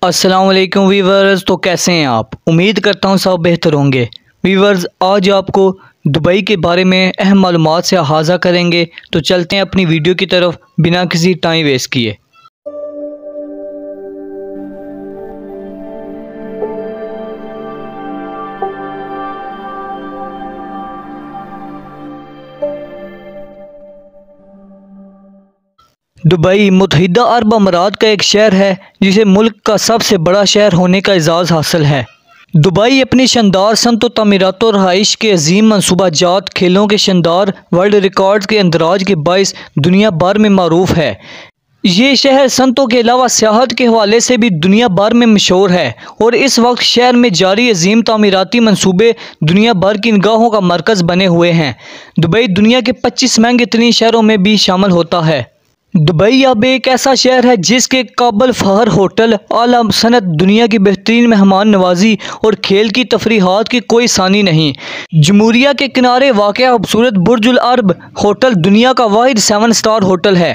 अस्सलाम वालेकुम वीवर्स। तो कैसे हैं आप? उम्मीद करता हूँ सब बेहतर होंगे। वीवर्स, आज आपको दुबई के बारे में अहम मालूमात से आगाज़ा करेंगे। तो चलते हैं अपनी वीडियो की तरफ बिना किसी टाइम वेस्ट किए। दुबई मुत्तहिदा अरब अमारात का एक शहर है जिसे मुल्क का सबसे बड़ा शहर होने का एजाज़ हासिल है। दुबई अपनी शानदार सनत व तमीरात और रहाइश के अजीम मनसूबाजात, खेलों के शानदार वर्ल्ड रिकॉर्ड के अंदराज के बाइस दुनिया भर में मारूफ है। ये शहर सनतों के अलावा सियाहत के हवाले से भी दुनिया भर में मशहूर है और इस वक्त शहर में जारी अजीम तामीराती मनसूबे दुनिया भर की निगाहों का मरकज़ बने हुए हैं। दुबई दुनिया के 25 महंगे तरीन शहरों में भी शामिल होता है। दुबई अब एक ऐसा शहर है जिसके काबिल फ़ख्र होटल, आला सनत, दुनिया की बेहतरीन मेहमान नवाजी और खेल की तफरीहात की कोई सानी नहीं। जमूरिया के किनारे वाक़या खूबसूरत बुर्जुल अरब होटल दुनिया का वाहिद 7 स्टार होटल है।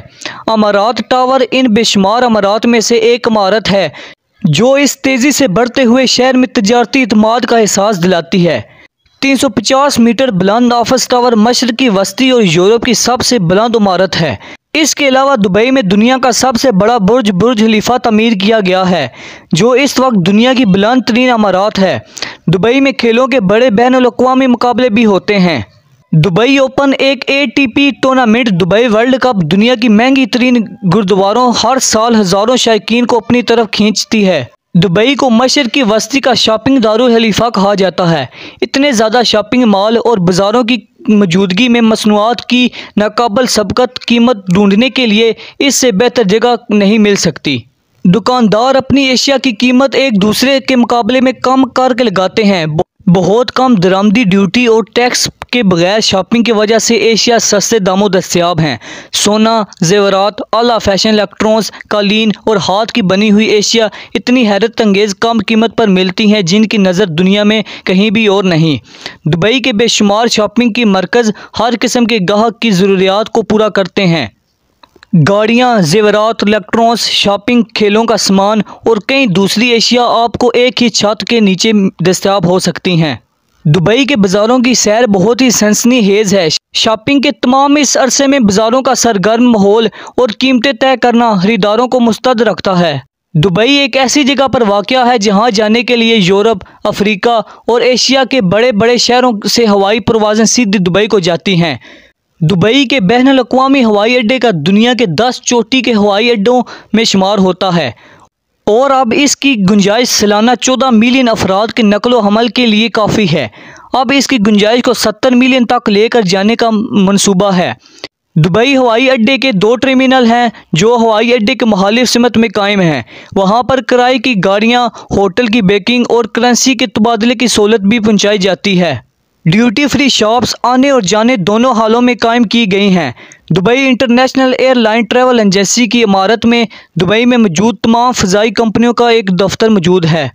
अमारात टावर इन बेशुमार अमारात में से एक इमारत है जो इस तेज़ी से बढ़ते हुए शहर में तजारती इत्मीनान का एहसास दिलाती है। 350 मीटर बुलंद ऑफिस टावर मशरक़ी वस्ती और यूरोप की सबसे बुलंद इमारत है। इसके अलावा दुबई में दुनिया का सबसे बड़ा बुर्ज खलीफा तमीर किया गया है जो इस वक्त दुनिया की बुलंद तरीन इमारत है। दुबई में खेलों के बड़े बैनुल-अक़वामी मुकाबले भी होते हैं। दुबई ओपन एक ATP tournament, Dubai world cup दुनिया की महंगी तरीन गुरुद्वारों हर साल हज़ारों शायकीन को अपनी तरफ खींचती है। दुबई को मशरक़ी वस्ती का शॉपिंग दारुल खलीफा कहा जाता है। इतने ज़्यादा शॉपिंग मॉल और बाज़ारों की मौजूदगी में मसनूआत की नाकाबिल सबकत कीमत ढूंढने के लिए इससे बेहतर जगह नहीं मिल सकती। दुकानदार अपनी एशिया की कीमत एक दूसरे के मुकाबले में कम करके लगाते हैं। बहुत कम दरामदी, ड्यूटी और टैक्स के बगैर शॉपिंग की वजह से एशिया सस्ते दामों दस्तयाब हैं। सोना, जेवरात, आला फैशन, इलेक्ट्रॉनिक्स, कालीन और हाथ की बनी हुई एशिया इतनी हैरत अंगेज़ कम कीमत पर मिलती हैं जिनकी नज़र दुनिया में कहीं भी और नहीं। दुबई के बेशुमार शॉपिंग की मरकज़ हर किस्म के गाहक की ज़रूरियात को पूरा करते हैं। गाड़ियाँ, जेवरात, इलेक्ट्रॉनिक्स, शॉपिंग, खेलों का सामान और कई दूसरी एशिया आपको एक ही छत के नीचे दस्तयाब हो सकती हैं। दुबई के बाज़ारों की सैर बहुत ही सनसनीखेज़ है। शॉपिंग के तमाम इस अरसे में बाज़ारों का सरगर्म माहौल और कीमतें तय करना खरीदारों को मुस्तैद रखता है। दुबई एक ऐसी जगह पर वाक़या है जहां जाने के लिए यूरोप, अफ्रीका और एशिया के बड़े बड़े शहरों से हवाई परवाज़ें सीधे दुबई को जाती हैं। दुबई के बैनुल-अक़वामी हवाई अड्डे का दुनिया के 10 चोटी के हवाई अड्डों में शुमार होता है और अब इसकी गुंजाइश सालाना 14 मिलियन अफराद के नकलो हमल के लिए काफ़ी है। अब इसकी गुंजाइश को 70 मिलियन तक लेकर जाने का मंसूबा है। दुबई हवाई अड्डे के 2 टर्मिनल हैं जो हवाई अड्डे के मुखालिफ सिमत में कायम हैं। वहाँ पर किराए की गाड़ियाँ, होटल की बुकिंग और करेंसी के तबादले की सहूलत भी पहुँचाई जाती है। ड्यूटी फ्री शॉप्स आने और जाने दोनों हालों में कायम की गई हैं। Dubai international airline travel agency की इमारत में दुबई में मौजूद तमाम फ़ज़ाई कंपनियों का एक दफ्तर मौजूद है।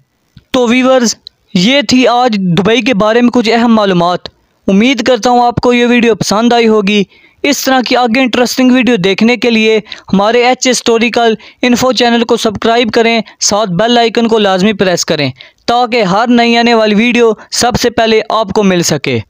तो वीवर्स, ये थी आज दुबई के बारे में कुछ अहम मालूमात। उम्मीद करता हूँ आपको ये वीडियो पसंद आई होगी। इस तरह की आगे इंटरेस्टिंग वीडियो देखने के लिए हमारे HS हिस्टोरिकल इन्फो चैनल को सब्सक्राइब करें, साथ बेल आइकन को लाजमी प्रेस करें ताकि हर नई आने वाली वीडियो सबसे पहले आपको मिल सके।